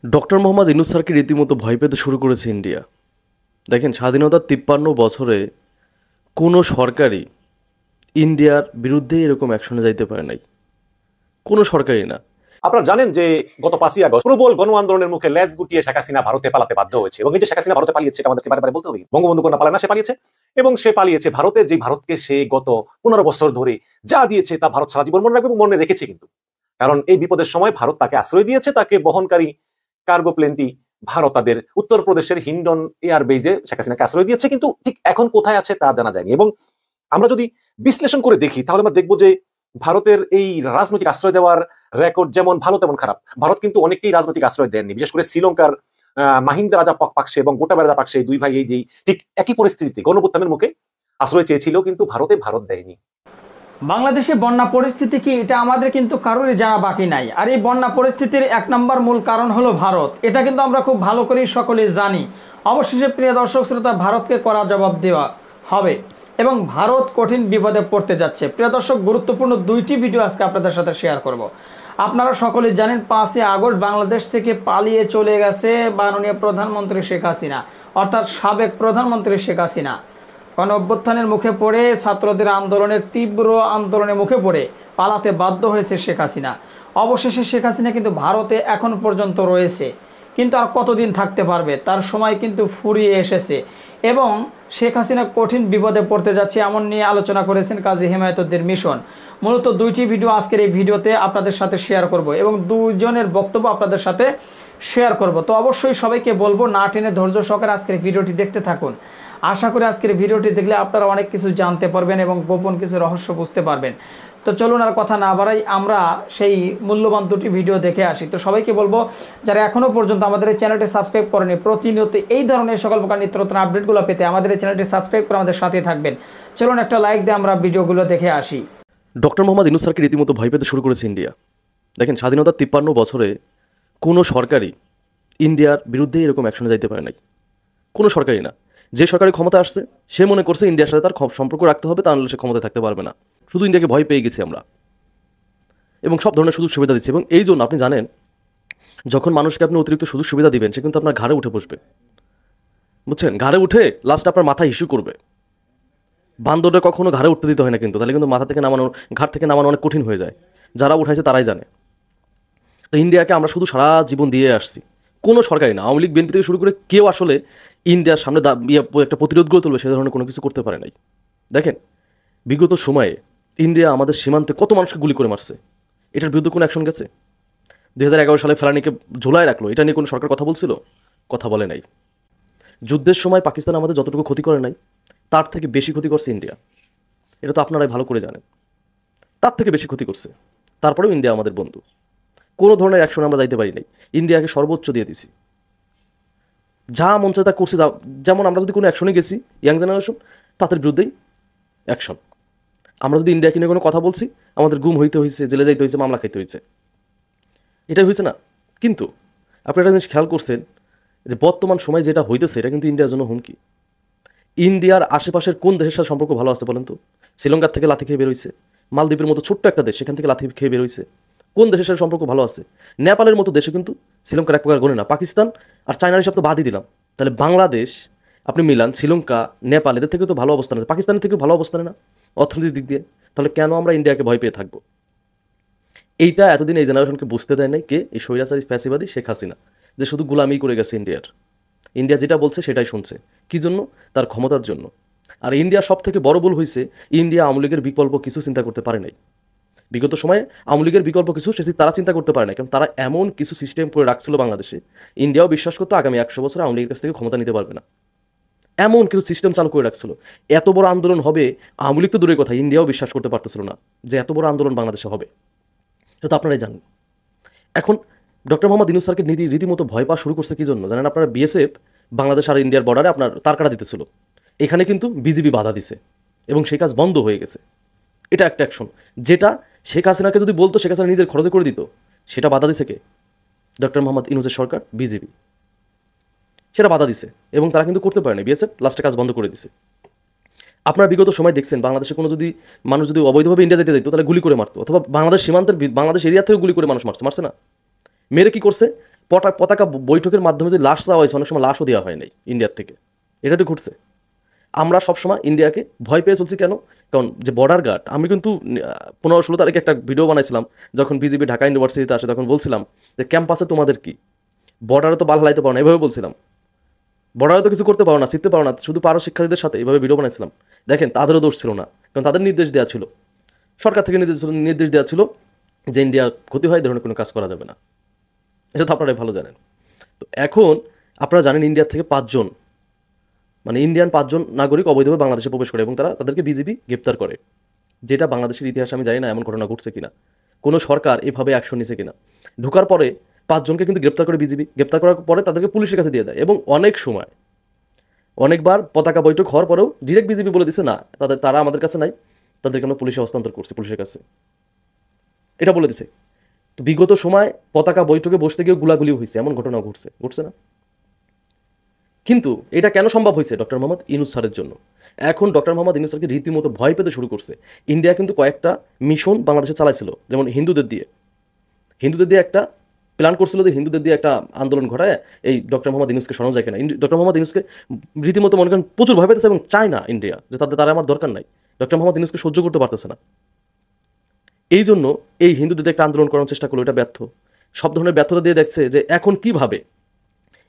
Doctor Mohammad Yunus স্যারকে রীতিমতো ভয় পেতে শুরু করেছে ইন্ডিয়া। দেখেন, স্বাধীনতার ৫৩ বছরে কোনো সরকারই ইন্ডিয়ার বিরুদ্ধে এরকম অ্যাকশনে যাইতে পারে নাই, কোনো সরকারই না। আপনারা জানেন যে গত 5ই আগস্ট প্রবল গণ আন্দোলনের মুখে লেজ গুটিয়ে শেখ হাসিনা ভারতে পালাতে বাধ্য হয়েছে, এবং এই যে শেখ হাসিনা ভারতে পালিয়েছে এটা আমাদেরকে বারে বারে বলতে হবে। বঙ্গবন্ধু কন্যা পালায় না, সে পালিয়েছে, এবং সে পালিয়েছে ভারতে, যে ভারতকে সে গত 15 বছর ধরে যা দিয়েছে তা ভারত সারা জীবন মনে রাখবে এবং মনে রেখেছে। কিন্তু কারণ এই বিপদের সময় ভারত তাকে আশ্রয় দিয়েছে, তাকে বহনকারী কার্গো প্লেনটি ভারত তাদের উত্তরপ্রদেশের হিন্ডন এয়ার বেজে শেখ হাসিনাকে আশ্রয় দিয়েছে, কিন্তু ঠিক এখন কোথায় আছে তা জানা যায়নি। এবং আমরা যদি বিশ্লেষণ করে দেখি তাহলে আমরা দেখবো যে ভারতের এই রাজনৈতিক আশ্রয় দেওয়ার রেকর্ড যেমন ভালো তেমন খারাপ। ভারত কিন্তু অনেকেই রাজনৈতিক আশ্রয় দেননি, বিশেষ করে শ্রীলঙ্কার মাহিন্দা রাজাপাকসে এবং গোটাবায়া রাজাপাকসে, দুই ভাই এই যে ঠিক একই পরিস্থিতিতে গণঅভ্যুত্থানের মুখে আশ্রয় চেয়েছিল, কিন্তু ভারত দেয়নি। বাংলাদেশে বন্যা পরিস্থিতি কি, এটা আমাদের কিন্তু কারোরই জানা বাকি নাই। আর এই বন্যা পরিস্থিতির 1 নম্বর মূল কারণ হলো ভারত। এটা কিন্তু আমরা খুব ভালো করেই সকলেই জানি। অবশেষে প্রিয় দর্শক শ্রোতা, ভারতকে কড়া জবাব দেওয়া হবে এবং ভারত কঠিন বিপদে পড়তে যাচ্ছে। প্রিয় দর্শক, গুরুত্বপূর্ণ 2টি ভিডিও আজকে আপনাদের সাথে শেয়ার করব। আপনারা সকলেই জানেন 5ই আগস্ট বাংলাদেশ থেকে পালিয়ে চলে গেছে মাননীয় প্রধানমন্ত্রী শেখ হাসিনা, অর্থাৎ সাবেক প্রধানমন্ত্রী শেখ হাসিনা। গণঅভ্যুত্থানের মুখে পড়ে, ছাত্রদের আন্দোলনের তীব্র আন্দোলনের মুখে পড়ে পালাতে বাধ্য হয়েছে শেখ হাসিনা। অবশেষে শেখ হাসিনা কিন্তু ভারতে এখন পর্যন্ত রয়েছে, কিন্তু আর কতদিন থাকতে পারবে তার সময় কিন্তু ফুরিয়ে এসেছে এবং শেখ হাসিনা কঠিন বিপদে পড়তে যাচ্ছে এমন নিয়ে আলোচনা করেছেন কাজী হেমায়েতুদ্দিন মিশন। মূলত 2টি ভিডিও আজকের এই ভিডিওতে আপনাদের সাথে শেয়ার করব এবং দুজনের বক্তব্য আপনাদের সাথে শেয়ার করব। তো অবশ্যই সবাইকে বলবো না টেনে ধৈর্য সহকারে আজকের ভিডিওটি দেখতে থাকুন। আশা করি আজকের ভিডিওটি দেখলে আপনারা অনেক কিছু জানতে পারবেন এবং গোপন কিছু রহস্য বুঝতে পারবেন। তো চলুন আর কথা না বাড়াই, আমরা সেই মূল্যবান 2টি ভিডিও দেখে আসি। তো সবাইকে বলবো, যারা এখনও পর্যন্ত আমাদের এই চ্যানেলটি সাবস্ক্রাইব করেনি, প্রতিনিয়ত এই ধরনের সকল প্রকার নিত্য নতুন আপডেটগুলো পেতে আমাদের এই চ্যানেলটি সাবস্ক্রাইব করে আমাদের সাথে থাকবেন। চলুন একটা লাইক দিয়ে আমরা ভিডিওগুলো দেখে আসি। ডক্টর মোহাম্মদ ইউনূস স্যারকে রীতিমতো ভয় পেতে শুরু করেছে ইন্ডিয়া। দেখেন, স্বাধীনতার ৫৩ বছরে কোনো সরকারই ইন্ডিয়ার বিরুদ্ধে এরকম অ্যাকশনে যাইতে পারে নাই, কোনো সরকারই না। যে সরকারি ক্ষমতা আসছে সে মনে করছে ইন্ডিয়ার সাথে তার সম্পর্ক রাখতে হবে, তাহলে সে ক্ষমতায় থাকতে পারবে না। শুধু ইন্ডিয়াকে ভয় পেয়ে গেছি আমরা এবং সব ধরনের সুযোগ সুবিধা দিচ্ছে। এবং এই জন্য আপনি জানেন, যখন মানুষকে আপনি অতিরিক্ত সুযোগ সুবিধা দিবেন সে কিন্তু আপনার ঘাড়ে উঠে বসবে, বুঝছেন? ঘাড়ে উঠে লাস্ট আপনার মাথা ইস্যু করবে। বান্দরটা কখনো ঘাড়ে উঠতে দিতে হয় না, কিন্তু তাহলে কিন্তু মাথা থেকে নামানো, ঘাট থেকে নামানো অনেক কঠিন হয়ে যায়। যারা উঠাইছে তারাই জানে। তো ইন্ডিয়াকে আমরা শুধু সারা জীবন দিয়ে আসছি, কোনো সরকারি না, আওয়ামী লীগ বিএনপি থেকে শুরু করে কেউ আসলে ইন্ডিয়ার সামনে একটা প্রতিরোধ গড়ে তুলবে সে ধরনের কোনো কিছু করতে পারে নাই। দেখেন, বিগত সময়ে ইন্ডিয়া আমাদের সীমান্তে কত মানুষকে গুলি করে মারছে, এটার বিরুদ্ধে কোনো অ্যাকশন গেছে? 2011 সালে ফেলানিকে ঝোলায় রাখলো, এটা নিয়ে কোনো সরকার কথা বলছিল? কথা বলে নাই। যুদ্ধের সময় পাকিস্তান আমাদের যতটুকু ক্ষতি করে নাই তার থেকে বেশি ক্ষতি করছে ইন্ডিয়া, এটা তো আপনারাই ভালো করে জানেন। তার থেকে বেশি ক্ষতি করছে, তারপরেও ইন্ডিয়া আমাদের বন্ধু। কোনো ধরনের অ্যাকশন আমরা যাইতে পারি নাই, ইন্ডিয়াকে সর্বোচ্চ দিয়ে দিছি, যা মন চায় তা করছে। যেমন আমরা যদি কোনো অ্যাকশনে গেছি, ইয়াং জেনারেশন তাদের বিরুদ্ধেই অ্যাকশন। আমরা যদি ইন্ডিয়াকে নিয়ে কোনো কথা বলছি, আমাদের গুম হইতে হয়েছে, জেলে যাইতে হয়েছে, মামলা খাইতে হয়েছে, এটাই হয়েছে না। কিন্তু আপনি একটা জিনিস খেয়াল করছেন যে বর্তমান সময় যেটা হইতেছে এটা কিন্তু ইন্ডিয়ার জন্য হুমকি। ইন্ডিয়ার আশেপাশের কোন দেশের সাথে সম্পর্ক ভালো আছে বলেন তো? শ্রীলঙ্কার থেকে লাথি খেয়ে বেরোইছে, মালদ্বীপের মতো ছোট্ট একটা দেশ সেখান থেকে লাথি খেয়ে বেরোইছে। কোন দেশের সাথে সম্পর্ক ভালো আছে? নেপালের মতো দেশে কিন্তু শ্রীলঙ্কার এক প্রকার গণে না। পাকিস্তান আর চায়নার হিসাব তো বাদই দিলাম, তাহলে বাংলাদেশ আপনি মিলান, শ্রীলঙ্কা, নেপাল, এদের থেকে তো ভালো অবস্থান আছে, পাকিস্তানের থেকেও ভালো অবস্থানে না অর্থনৈতিক দিক দিয়ে। তাহলে কেন আমরা ইন্ডিয়াকে ভয় পেয়ে থাকবো? এইটা এতদিন এই জেনারেশনকে বুঝতে দেয় নাই কে? এই স্বৈরাচারী ফ্যাসিবাদী শেখ হাসিনা, যে শুধু গোলামি করে গেছে ইন্ডিয়ার। ইন্ডিয়া যেটা বলছে সেটাই শুনছে, কি জন্য? তার ক্ষমতার জন্য। আর ইন্ডিয়া সব থেকে বড় ভুল হয়েছে, ইন্ডিয়া আওয়ামী লীগের বিকল্প কিছু চিন্তা করতে পারে নাই। বিগত সময়ে আওয়ামী লীগের বিকল্প কিছু তারা চিন্তা করতে পারে না, কারণ তারা এমন কিছু সিস্টেম করে রাখছিল বাংলাদেশে, ইন্ডিয়াও বিশ্বাস করতো আগামী 100 বছর আওয়ামী লীগের কাছ থেকে ক্ষমতা নিতে পারবে না। এমন কিছু সিস্টেম চালু করে রাখছিল। এত বড় আন্দোলন হবে, আওয়ামী লীগ তো দূরের কথা, ইন্ডিয়াও বিশ্বাস করতে পারতেছিল না যে এত বড় আন্দোলন বাংলাদেশে হবে। এটা তো আপনারাই জানেন। এখন ডক্টর মোহাম্মদ ইউনূস স্যারকে রীতিমতো ভয় পাওয়া শুরু করছে কি জন্য জানেন? আপনারা বিএসএফ বাংলাদেশ আর ইন্ডিয়ার বর্ডারে আপনার তার কাটা দিতেছিল, এখানে কিন্তু বিজিবি বাধা দিছে এবং সেই কাজ বন্ধ হয়ে গেছে। এটা একটা অ্যাকশন, যেটা শেখ হাসিনাকে যদি বলতো শেখ হাসিনা নিজের খরচে করে দিত, সেটা বাধা দিছে কে? ডক্টর মোহাম্মদ ইউনূসের সরকার, বিজিবি, সেটা বাধা দিছে এবং তারা কিন্তু করতে পারেনি। বিএসএফ লাস্টে কাজ বন্ধ করে দিছে। আপনারা বিগত সময় দেখছেন, বাংলাদেশে কোনো যদি মানুষ যদি অবৈধভাবে ইন্ডিয়া যেতে দিত তাহলে গুলি করে মারতো, অথবা বাংলাদেশ সীমান্তের বাংলাদেশ এরিয়া থেকে গুলি করে মানুষ মারছে না? মেরে কি করছে? পতাকা বৈঠকের মাধ্যমে যে লাশ দেওয়া হয়েছে, অনেক সময় লাশও দেওয়া হয় নাই ইন্ডিয়ার থেকে। এটা তো ঘটছে। আমরা সবসময় ইন্ডিয়াকে ভয় পেয়ে চলছি কেন? কারণ যে বর্ডার গার্ড, আমি কিন্তু 15-16 তারিখে একটা ভিডিও বানাইছিলাম, যখন বিজেপি ঢাকা ইউনিভার্সিটিতে আসে, তখন বলছিলাম যে ক্যাম্পাসে তোমাদের কি, বর্ডারে তো বাল হালাইতে পারো না, এভাবে বলছিলাম। বর্ডারে তো কিছু করতে পারো না, শিখতে পারো না, শুধু পারো শিক্ষার্থীদের সাথে, এইভাবে ভিডিও বানাইছিলাম। দেখেন, তাদেরও দোষ ছিল না, কারণ তাদের নির্দেশ দেওয়া ছিল, সরকার থেকে নির্দেশ দেওয়া ছিল যে ইন্ডিয়া ক্ষতি হয়, ধরনের কোনো কাজ করা যাবে না। এটা তো আপনারাই ভালো জানেন। তো এখন আপনারা জানেন ইন্ডিয়া থেকে 5 জন, মানে ইন্ডিয়ান 5 জন নাগরিক অবৈধভাবে বাংলাদেশে প্রবেশ করে এবং তাদেরকে বিজিবি গ্রেপ্তার করে। যেটা বাংলাদেশের ইতিহাসে আমি জানি না এমন ঘটনা ঘটছে কিনা, কোনো সরকার এভাবে অ্যাকশন নিছে কিনা। ঢোকার পরে 5 জনকে কিন্তু গ্রেপ্তার করে বিজিবি, গ্রেপ্তার করার পরে তাদেরকে পুলিশের কাছে দিয়ে দেয়। এবং অনেক সময়, অনেকবার পতাকা বৈঠক হওয়ার পরেও ডিরেক্ট বিজিবি বলে দিছে না, তারা আমাদের কাছে নাই, তাদেরকে আমরা পুলিশে হস্তান্তর করছি, পুলিশের কাছে, এটা বলে দিছে। তো বিগত সময় পতাকা বৈঠকে বসতে গিয়ে গুলাগুলি হয়েছে, এমন ঘটনাও ঘটছে না? কিন্তু এটা কেন সম্ভব হয়েছে? ডক্টর মোহাম্মদ ইউনূস স্যারের জন্য। এখন ডক্টর মোহাম্মদ ইউনূস স্যারকে রীতিমতো ভয় পেতে শুরু করছে। ইন্ডিয়া কিন্তু কয়েকটা মিশন বাংলাদেশে চালাইছিল, যেমন হিন্দুদের দিয়ে একটা প্ল্যান করছিল যে হিন্দুদের দিয়ে একটা আন্দোলন ঘটায় এই ডক্টর মোহাম্মদ ইউনূসকে সরানো যায় কিনা। ডক্টর মোহাম্মদ ইউনূসকে রীতিমতো মনে করেন প্রচুর ভয় পেতেছে এবং চায় না ইন্ডিয়া যে তারা আমার দরকার নাই। ডক্টর মোহাম্মদ ইউনূসকে সহ্য করতে পারতেছে না। এই জন্য এই হিন্দুদের দিয়ে একটা আন্দোলন করার চেষ্টা করলো, এটা ব্যর্থ। সব ধরনের ব্যর্থতা দিয়ে দেখছে যে এখন কিভাবে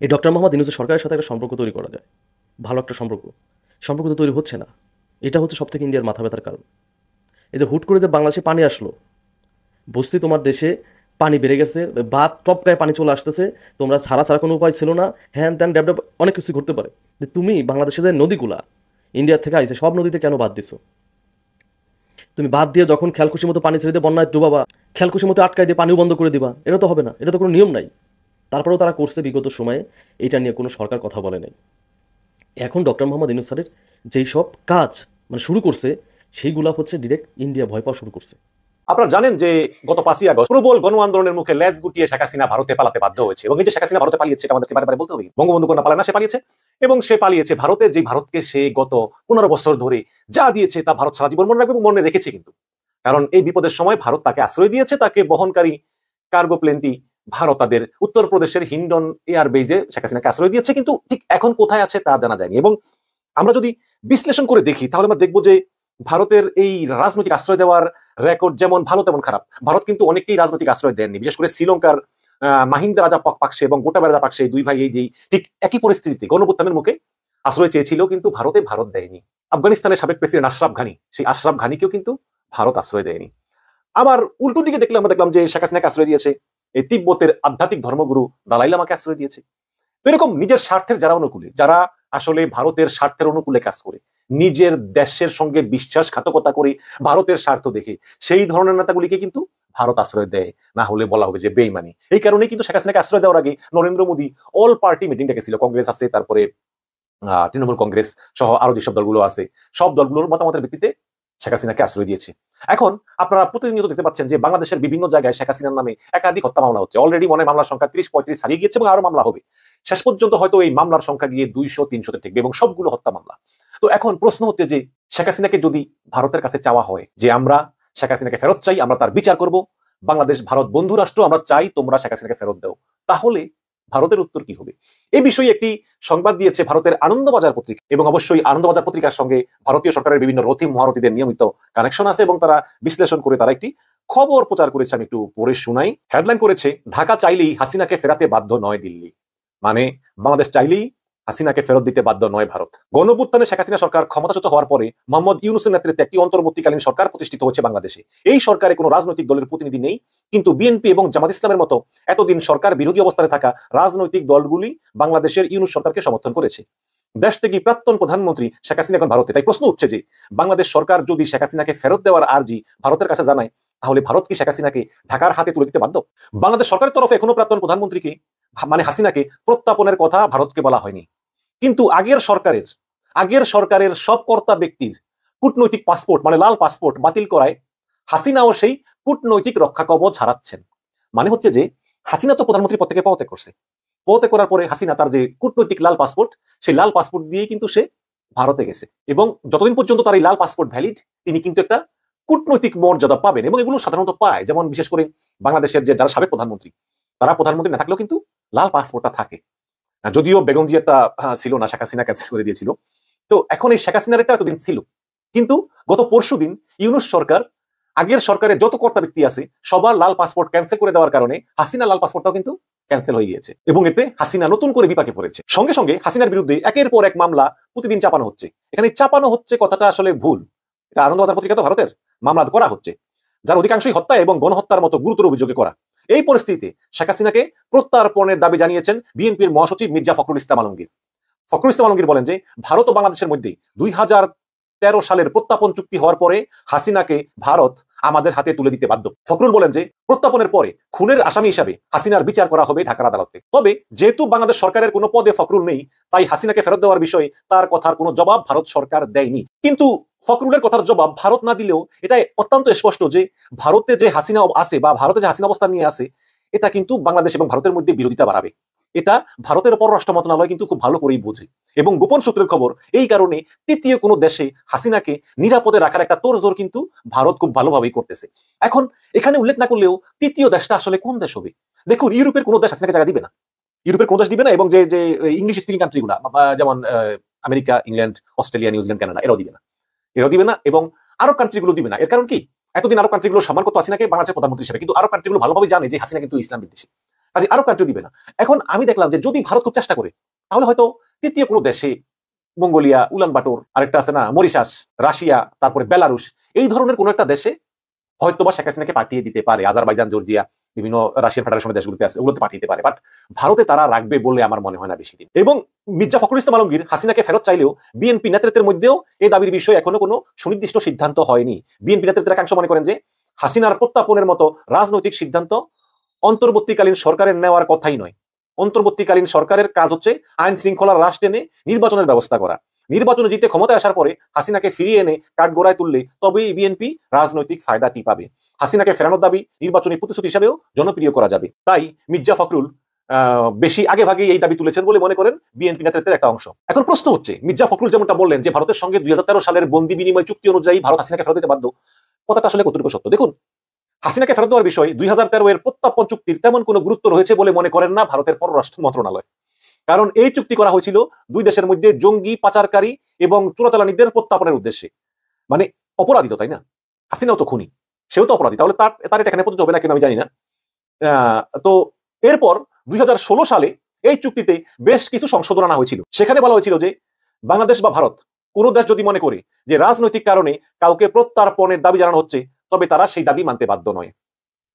এই ডক্টর মোহাম্মদ ইউনূসের সরকারের সাথে একটা সম্পর্ক তৈরি করা যায়, ভালো একটা সম্পর্ক তো তৈরি হচ্ছে না। এটা হচ্ছে সব থেকে ইন্ডিয়ার মাথা ব্যথার কারণ। এই যে হুট করে যে বাংলাদেশে পানি আসলো, বস্তি তোমার দেশে পানি বেড়ে গেছে, বাদ টপকায় পানি চলে আসতেছে, তোমরা ছাড়া কোনো উপায় ছিল না, হ্যান ত্যান ডেভেলপ অনেক কিছু ঘটতে পারে। যে তুমি বাংলাদেশে যে নদীগুলা ইন্ডিয়ার থেকে আইছে, সব নদীতে কেন বাদ দিছো? তুমি বাদ দিয়ে যখন খেয়ালখুশি মতো পানি ছেড়ে দিয়ে বন্যায় ডুবাবা, খেয়ালখুশি মতো আটকায় দিয়ে পানিও বন্ধ করে দিবা, এটা তো হবে না, এটা তো কোনো নিয়ম নাই। তারপরেও তারা করছে বিগত সময়ে, এটা নিয়ে কোনো সরকার কথা বলে নাই। এখন ডক্টর মোহাম্মদ ইউনূস স্যারের যেই সব কাজ মানে শুরু করছে, সেইগুলা হচ্ছে ডিরেক্ট ইন্ডিয়া ভয় পাওয়া শুরু করছে। আপনারা জানেন যে গত 5ই আগস্ট প্রবল গণ আন্দোলনের মুখে লেজ গুটিয়ে শেখ হাসিনা ভারতে পালাতে বাধ্য হয়েছে। এবং এই যে শেখ হাসিনা ভারতে পালিয়েছে, এটা আমাদেরকে বারে বলতে হবে। বঙ্গবন্ধু কন্যা পালায় না, সে পালিয়েছে। এবং সে পালিয়েছে ভারতে, যে ভারতকে সে গত 15 বছর ধরে যা দিয়েছে তা ভারত সারা জীবন মনে রাখবে এবং মনে রেখেছে। কিন্তু কারণ এই বিপদের সময় ভারত তাকে আশ্রয় দিয়েছে, তাকে বহনকারী কার্গো প্লেনটি ভারত তাদের উত্তরপ্রদেশের হিন্ডন এয়ারবেজে শেখ হাসিনাকে আশ্রয় দিয়েছে। কিন্তু ঠিক এখন কোথায় আছে তা জানা যায়নি। এবং আমরা যদি বিশ্লেষণ করে দেখি, তাহলে আমরা দেখবো যে ভারতের এই রাজনৈতিক আশ্রয় দেওয়ার রেকর্ড যেমন ভালো তেমন খারাপ। ভারত কিন্তু অনেককেই রাজনৈতিক আশ্রয় দেননি, বিশেষ করে শ্রীলঙ্কার মাহিন্দা রাজাপাকসে এবং গোটাবায়া রাজাপাকসে, দুই ভাই এই যে ঠিক একই পরিস্থিতিতে গণঅভ্যুত্থানের মুখে আশ্রয় চেয়েছিল, কিন্তু ভারত দেয়নি। আফগানিস্তানের সাবেক প্রেসিডেন্ট আশরাফ ঘানি, সেই আশরাফ ঘানিকেও কিন্তু ভারত আশ্রয় দেয়নি। আবার উল্টো দিকে আমরা দেখলাম যে শেখ হাসিনাকে আশ্রয় দিয়েছে এই তিব্বতের আধ্যাত্মিক ধর্মগুরু দালাই লামাকে আশ্রয় দিয়েছে। এরকম নিজের স্বার্থের যারা অনুকূলে, যারা আসলে ভারতের স্বার্থের অনুকূলে কাজ করে, নিজের দেশের সঙ্গে বিশ্বাসঘাতকতা করে ভারতের স্বার্থ দেখে, সেই ধরনের নেতাগুলিকে কিন্তু ভারত আশ্রয় দেয়, না হলে বলা হবে যে বেইমানি। এই কারণেই কিন্তু শেখ হাসিনাকে আশ্রয় দেওয়ার আগে Narendra Modi all party meeting ডেকেছিল। কংগ্রেস আছে, তারপরে তৃণমূল কংগ্রেস সহ আরো যেসব দলগুলো আছে, সব দলগুলোর মতামতের ভিত্তিতে শেখ হাসিনাকে আশ্রয় দিয়েছে। এখন আপনারা প্রতিনিয়ত দেখতে পাচ্ছেন যে বাংলাদেশের বিভিন্ন জায়গায় শেখ হাসিনার নামে একাধিক হত্যা মামলা হচ্ছে। অলরেডি মনে মামলার সংখ্যা 30-35 ছাড়িয়ে গিয়েছে এবং আরো মামলা হবে। শেষ পর্যন্ত হয়তো এই মামলার সংখ্যা গিয়ে 200-300-তে ঠেকবে এবং সবগুলো হত্যা মামলা। তো এখন প্রশ্ন হচ্ছে যে শেখ হাসিনাকে যদি ভারতের কাছে চাওয়া হয় যে আমরা শেখ হাসিনাকে ফেরত চাই, আমরা তার বিচার করব, বাংলাদেশ ভারত বন্ধু রাষ্ট্র, আমরা চাই তোমরা শেখ হাসিনাকে ফেরত দাও, তাহলে ভারতের উত্তর কি হবে? এই বিষয়ে একটি সংবাদ দিয়েছে ভারতের আনন্দবাজার পত্রিকা। এবং অবশ্যই আনন্দবাজার পত্রিকার সঙ্গে ভারতীয় সরকারের বিভিন্ন রথী মহারথীদের নিয়মিত কানেকশন আছে এবং তারা বিশ্লেষণ করে তারা একটি খবর প্রচার করেছে। আমি একটু পড়ে শোনাই। হেডলাইন করেছে, ঢাকা চাইলেই হাসিনাকে ফেরাতে বাধ্য নয় দিল্লি। মানে বাংলাদেশ চাইলেই হাসিনাকে ফেরত দিতে বাধ্য নয় ভারত। গণঅভ্যুত্থানে শেখ হাসিনা সরকার ক্ষমতাচ্যুত হওয়ার পরে মোহাম্মদ ইউনূসের নেতৃত্বে একটি অন্তর্বর্তীকালীন সরকার প্রতিষ্ঠিত হয়েছে বাংলাদেশে। এই সরকারে কোনো রাজনৈতিক দলের প্রতিনিধি নেই, কিন্তু বিএনপি এবং জামাত ইসলামের মতো এতদিন সরকার বিরোধী অবস্থানে থাকা রাজনৈতিক দলগুলি বাংলাদেশের ইউনূস সরকারকে সমর্থন করেছে। দেশ থেকে প্রাক্তন প্রধানমন্ত্রী শেখ হাসিনা এখন ভারতে। তাই প্রশ্ন উঠছে যে বাংলাদেশ সরকার যদি শেখ হাসিনাকে ফেরত দেওয়ার আর্জি ভারতের কাছে জানায়, তাহলে ভারত কি শেখ হাসিনাকে ঢাকার হাতে তুলে দিতে বাধ্য? বাংলাদেশ সরকারের তরফে এখনো প্রাক্তন প্রধানমন্ত্রীকে মানে হাসিনাকে প্রত্যাপনের কথা ভারতকে বলা হয়নি, কিন্তু আগের সরকারের সব কর্তা ব্যক্তির কূটনৈতিক পাসপোর্ট মানে লাল পাসপোর্ট বাতিল করায় হাসিনাও সেই কূটনৈতিক রক্ষা কবচ হারাচ্ছেন। মানে হচ্ছে যে হাসিনা তো প্রধানমন্ত্রী পদ থেকে পদত্যাগ করছে, পদত্যাগ করার পরে হাসিনা তার যে কূটনৈতিক লাল পাসপোর্ট, সেই লাল পাসপোর্ট দিয়েই কিন্তু সে ভারতে গেছে এবং যতদিন পর্যন্ত তার এই লাল পাসপোর্ট ভ্যালিড, তিনি কিন্তু একটা কূটনৈতিক মর্যাদা পাবেন এবং এগুলো সাধারণত পায়। যেমন বিশেষ করে বাংলাদেশের যে যারা সাবেক প্রধানমন্ত্রী, তারা প্রধানমন্ত্রী না থাকলেও কিন্তু লাল পাসপোর্টটা থাকে। যদিও বেগম জিয়ারটা ছিল না, শেখ হাসিনা ক্যান্সেল করে দিয়েছিল। তো এখন এই শেখ হাসিনার এটা এতদিন ছিল, কিন্তু গত পরশুদিন ইউনূস সরকার আগের সরকারের যত কর্তা ব্যক্তি আছে সবার লাল পাসপোর্ট ক্যান্সেল করে দেওয়ার কারণে হাসিনা লাল পাসপোর্টটাও কিন্তু ক্যান্সেল হয়ে গিয়েছে, এবং এতে হাসিনা নতুন করে বিপাকে পড়েছে। সঙ্গে সঙ্গে হাসিনার বিরুদ্ধে একের পর এক মামলা প্রতিদিন চাপানো হচ্ছে। এখানে চাপানো হচ্ছে কথাটা আসলে ভুল, এটা আনন্দবাজার পত্রিকা তো ভারতের, মামলা করা হচ্ছে, যার অধিকাংশই হত্যা এবং গণহত্যার মতো গুরুতর অভিযোগে করা। এই পরিস্থিতিতে শেখ হাসিনাকে প্রত্যার্পণের দাবি জানিয়েছেন বিএনপির মহাসচিব মির্জা ফখরুল ইসলাম আলমগীর। ফখরুল ইসলাম আলমগীর বলেন যে ভারত ও বাংলাদেশের মধ্যে 2013 সালের প্রত্যাপন চুক্তি হওয়ার পরে হাসিনাকে ভারত আমাদের হাতে তুলে দিতে বাধ্য। ফখরুল বলেন যে প্রত্যাপনের পরে খুনের আসামি হিসাবে হাসিনার বিচার করা হবে ঢাকার আদালতে। তবে যেহেতু বাংলাদেশ সরকারের কোনো পদে ফখরুল নেই, তাই হাসিনাকে ফেরত দেওয়ার বিষয়ে তার কথার কোনো জবাব ভারত সরকার দেয়নি। কিন্তু ফখরুলের কথার জবাব ভারত না দিলেও এটা অত্যন্ত স্পষ্ট যে ভারতে যে হাসিনা আছে বা ভারতে যে হাসিনা অবস্থান নিয়ে আছে, এটা কিন্তু বাংলাদেশ এবং ভারতের মধ্যে বিরোধিতা বাড়াবে। এটা ভারতের পররাষ্ট্র মন্ত্রণালয় কিন্তু খুব ভালো করেই বোঝে, এবং গোপন সূত্রের খবর এই কারণে তৃতীয় কোনো দেশে হাসিনাকে নিরাপদে রাখার একটা তোড়জোড় কিন্তু ভারত খুব ভালোভাবেই করতেছে। এখন এখানে উল্লেখ না করলেও তৃতীয় দেশটা আসলে কোন দেশ হবে? দেখুন, ইউরোপের কোনো দেশ হাসিনাকে জায়গা দিবে না, ইউরোপের কোনো দেশ দিবে না, এবং যে যে ইংলিশ স্পিকিং কান্ট্রিগুলা যেমন America, England, Australia, New Zealand, Canada, এরাও দিবে না, এবং আরব কান্ট্রিগুলো দিবে না। এর কারণ কি? এতদিন আরব কান্ট্রিগুলো সম্মান করতো হাসিনাকে বাংলাদেশের প্রধানমন্ত্রী হিসেবে, কিন্তু আরব কান্ট্রিগুলো ভালোভাবে জানে যে হাসিনা কিন্তু ইসলাম বিদ্বেষী, কাজে আরব কান্ট্রি দিবে না। এখন আমি দেখলাম যে যদি ভারত খুব চেষ্টা করে, তাহলে হয়তো তৃতীয় কোনো দেশে, মঙ্গোলিয়া, উলান বাটোর, আরেকটা আছে না মরিশাস, রাশিয়া, তারপরে বেলারুশ, এই ধরনের কোনো একটা দেশে হয়তো বা শেখ হাসিনাকে পাঠিয়ে দিতে পারে। আজারবাইজান, জর্জিয়া, বিভিন্ন রাশিয়ান ফেডারেশনের দেশগুলোতে আছে, ওগুলোতে পাঠিয়ে দিতে পারে, বাট ভারতে তারা রাখবে বলে আমার মনে হয় না বেশি দিন। এবং মির্জা ফখরুল ইসলাম আলমগীর হাসিনাকে ফেরত চাইলেও বিএনপি নেতৃত্বের মধ্যেও এই দাবির বিষয়ে এখনো কোনো সুনির্দিষ্ট সিদ্ধান্ত হয়নি। বিএনপি নেতৃত্বের একাংশ মনে করেন যে হাসিনার প্রত্যাপনের মতো রাজনৈতিক সিদ্ধান্ত অন্তর্বর্তীকালীন সরকারের নেওয়ার কথাই নয়। অন্তর্বর্তীকালীন সরকারের কাজ হচ্ছে আইন শৃঙ্খলার রাশ টেনে নির্বাচনের ব্যবস্থা করা। নির্বাচনে জিতে ক্ষমতায় আসার পরে হাসিনাকে ফিরিয়ে এনে কাঠগড়ায় তুললে তবেই বিএনপি রাজনৈতিক ফায়দাটি পাবে। হাসিনাকে ফেরানোর দাবি নির্বাচনী প্রতিশ্রুতি হিসাবেও জনপ্রিয় করা যাবে। তাই মির্জা ফখরুল বেশি আগে ভাগে এই দাবি তুলেছেন বলে মনে করেন বিএনপি নেতৃত্বের একটা অংশ। এখন প্রশ্ন হচ্ছে, মির্জা ফখরুল যেমনটা বললেন যে ভারতের সঙ্গে 2013 সালের বন্দি বিনিময় চুক্তি অনুযায়ী ভারত হাসিনাকে ফেরত দিতে বাধ্য, কথাটা আসলে কতটুকু সত্য? দেখুন, হাসিনাকে ফেরত দেওয়ার বিষয়ে 2013 এর প্রত্যাপন চুক্তির তেমন কোনো গুরুত্ব রয়েছে বলে মনে করেন না ভারতের পররাষ্ট্র মন্ত্রণালয়। কারণ এই চুক্তি করা হয়েছিল দুই দেশের মধ্যে জঙ্গি, পাচারকারী এবং চোরাচালানিদের প্রত্যাপনের উদ্দেশ্যে। মানে অপরাধী তো, তাই না? হাসিনাও তো খুনি, সেও তো অপরাধী, তাহলে তার এটা এখানে প্রযোজ্য হবে না কেন আমি জানি না। তো এরপর 2016 সালে এই চুক্তিতে বেশ কিছু সংশোধন আনা হয়েছিল। সেখানে বলা হয়েছিল যে বাংলাদেশ বা ভারত কোন দেশ যদি মনে করে যে রাজনৈতিক কারণে কাউকে প্রত্যার্পণের দাবি জানানো হচ্ছে, তবে তারা সেই দাবি মানতে বাধ্য নয়।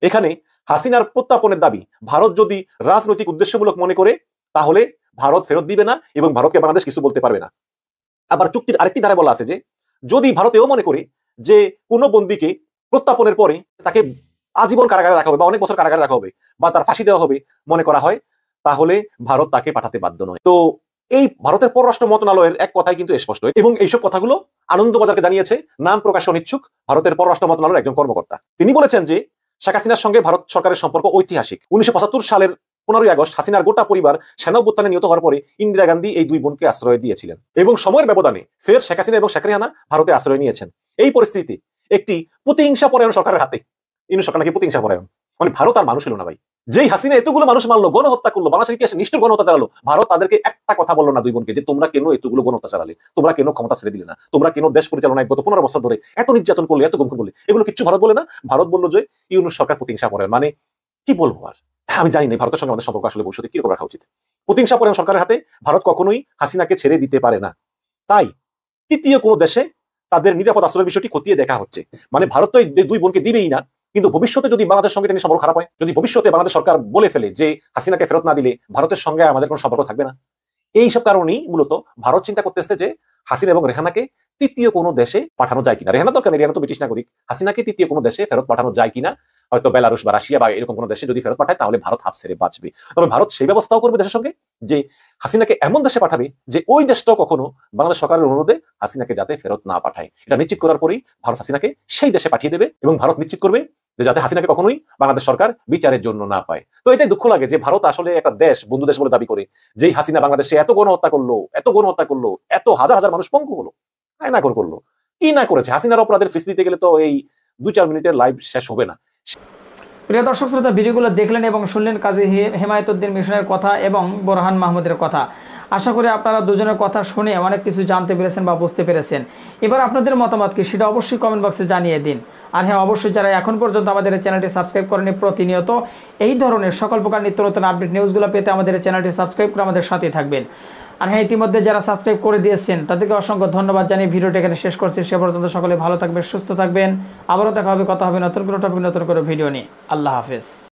এখানে হাসিনার প্রত্যাপনের দাবি ভারত যদি রাজনৈতিক উদ্দেশ্যমূলক মনে করে, তাহলে ভারত ফেরত দিবে না এবং ভারতকে বাংলাদেশ কিছু বলতে পারবে না। আবার চুক্তির আরেকটি ধারায় বলা আছে যে যদি ভারতেও মনে করে যে কোনো বন্দীকে প্রত্যাপনের পরে তাকে আজীবন কারাগারে রাখা হবে বা অনেক বছর কারাগারে রাখা হবে বা তার ফাঁসি দেওয়া হবে মনে করা হয়, তাহলে ভারত তাকে পাঠাতে বাধ্য নয়। তো এই ভারতের পররাষ্ট্র মন্ত্রণালয়ের এক কথাই কিন্তু স্পষ্ট, এবং এইসব কথাগুলো আনন্দবাজারকে জানিয়েছে নাম প্রকাশে অনিচ্ছুক ভারতের পররাষ্ট্র মন্ত্রণালয়ের একজন কর্মকর্তা। তিনি বলেছেন যে শেখ হাসিনার সঙ্গে ভারত সরকারের সম্পর্ক ঐতিহাসিক। 1975 সালের 15ই আগস্ট হাসিনার গোটা পরিবার সেনা অভ্যুত্থানে নিহত হওয়ার পরে ইন্দিরা গান্ধী এই দুই বোনকে আশ্রয় দিয়েছিলেন, এবং সময়ের ব্যবধানে ফের শেখ হাসিনা এবং শেখ রেহানা ভারতে আশ্রয় নিয়েছেন। এই পরিস্থিতিতে একটি প্রতিহিংসা পরায়ণ সরকারের হাতে, ইউনূস সরকার নাকি প্রতিহিংসা পরায়ণ, মানে ভারত আর মানুষ ছিল না ভাই। যেই হাসিনা এতগুলো মানুষ মারলো, গণহত্যা করলো, বাংলাদেশের ইতিহাসে নিষ্ঠুর গণহত্যা চালালো, ভারত তাদেরকে একটা কথা বললো না দুই বোনকে যে তোমরা কেন এতগুলো গণহত্যা চালালে, তোমরা কেন ক্ষমতা ছেড়ে দিলে না, তোমরা কেন দেশ পরিচালনায় গত 15 বছর ধরে এত নির্যাতন করলে, এত গুম করলে, এগুলো কিছু ভারত বলে না। ভারত বললো যে ইউনূস সরকার প্রতিহিংসা পরায়ণ। মানে কি বলবো আর, আমি জানি না ভারতের সঙ্গে আমাদের সম্পর্ক আসলে ভবিষ্যতে কিরকম রাখা উচিত। প্রতিহিংসা পরায়ণ সরকারের হাতে ভারত কখনোই হাসিনাকে ছেড়ে দিতে পারে না। তাই তৃতীয় কোনো দেশে তাদের নিরাপদ আশ্রয়ের বিষয়টি খতিয়ে দেখা হচ্ছে। মানে ভারত তো এই দুই বোনকে দিবেই না, কিন্তু ভবিষ্যতে যদি বাংলাদেশের সঙ্গে এটা সম্পর্ক খারাপ হয়, যদি ভবিষ্যতে বাংলাদেশ সরকার বলে ফেলে যে হাসিনাকে ফেরত না দিলে ভারতের সঙ্গে আমাদের কোনো সম্পর্ক থাকবে না, এইসব কারণেই মূলত ভারত চিন্তা করতেছে যে হাসিনা এবং রেহানাকে তৃতীয় কোনো দেশে পাঠানো যায় কিনা। রেহানা দরকার নেই, রেহানা তো ব্রিটিশ নাগরিক। হাসিনাকে তৃতীয় কোনো দেশে ফেরত পাঠানো যায় কিনা, হয়তো বেলারুশ বা রাশিয়া বা এরকম কোনো দেশে যদি ফেরত পাঠায়, তাহলে ভারত হাফ ছেড়ে বাঁচবে। তবে ভারত সেই ব্যবস্থাও করবে দেশের সঙ্গে যে হাসিনাকে এমন দেশে পাঠাবে যে ওই দেশটাও কখনো বাংলাদেশ সরকারের অনুরোধে হাসিনাকে যাতে ফেরত না পাঠায়। এটা নিশ্চিত করার পরেই ভারত হাসিনাকে সেই দেশে পাঠিয়ে দেবে, এবং ভারত নিশ্চিত করবে যে যাতে হাসিনাকে কখনোই বাংলাদেশ সরকার বিচারের জন্য না পায়। তো এটাই দুঃখ লাগে যে ভারত আসলে একটা দেশ, বন্ধু দেশ বলে দাবি করে, যেই হাসিনা বাংলাদেশে এত গণহত্যা করলো, এত হাজার হাজার মানুষ পঙ্গু হলো, না করলো, কি না করেছে। হাসিনার অপরাধের ফিস দিতে গেলে তো এই 2-4 মিনিটের লাইভ শেষ হবে না। প্রিয় দর্শক শ্রোতা, ভিডিওগুলো দেখলেন এবং শুনলেন কাজী হেমায়েতুদ্দিন মিশনের কথা এবং বোরহান মাহমুদের কথা। আশা করি আপনারা দুজনের কথা শুনে অনেক কিছু জানতে পেরেছেন বা বুঝতে পেরেছেন। এবার আপনাদের মতামত কি সেটা অবশ্যই কমেন্ট বক্সে জানিয়ে দিন। আর হ্যাঁ, অবশ্যই যারা এখন পর্যন্ত আমাদের এই চ্যানেলটি সাবস্ক্রাইব করেনি, প্রতিনিয়ত এই ধরনের সকল প্রকার নিত্য নতুন আপডেট নিউজগুলো পেতে আমাদের এই চ্যানেলটি সাবস্ক্রাইব করে আমাদের সাথে থাকবেন। আর হ্যাঁ, ইতিমধ্যে যারা সাবস্ক্রাইব করে দিয়েছেন তাদেরকে অসংখ্য ধন্যবাদ জানিয়ে ভিডিওটি এখানে শেষ করছি। সে পর্যন্ত সকলে ভালো থাকবেন, সুস্থ থাকবেন। আবারও দেখা হবে, কথা হবে নতুন কোনো টপিক, নতুন করে ভিডিও নিয়ে। আল্লাহ হাফেজ।